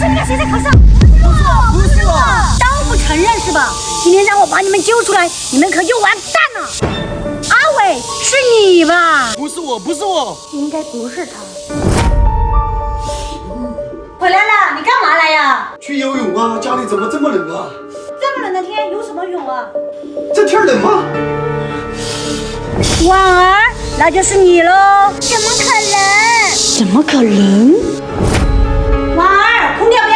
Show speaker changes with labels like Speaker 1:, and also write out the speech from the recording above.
Speaker 1: 你看谁在考上？
Speaker 2: 不是我，
Speaker 1: 当不承认是吧？今天让我把你们揪出来，你们可就完蛋了。阿伟，是你吧？
Speaker 2: 不是我，不是我，
Speaker 1: 应该不是他。回来了，你干嘛来呀？
Speaker 3: 去游泳啊！家里怎么这么冷啊？
Speaker 1: 这么冷的天游什么泳啊？
Speaker 3: 这天冷吗？
Speaker 1: 婉儿，那就是你喽！怎么可能？怎么可能？婉儿，空调别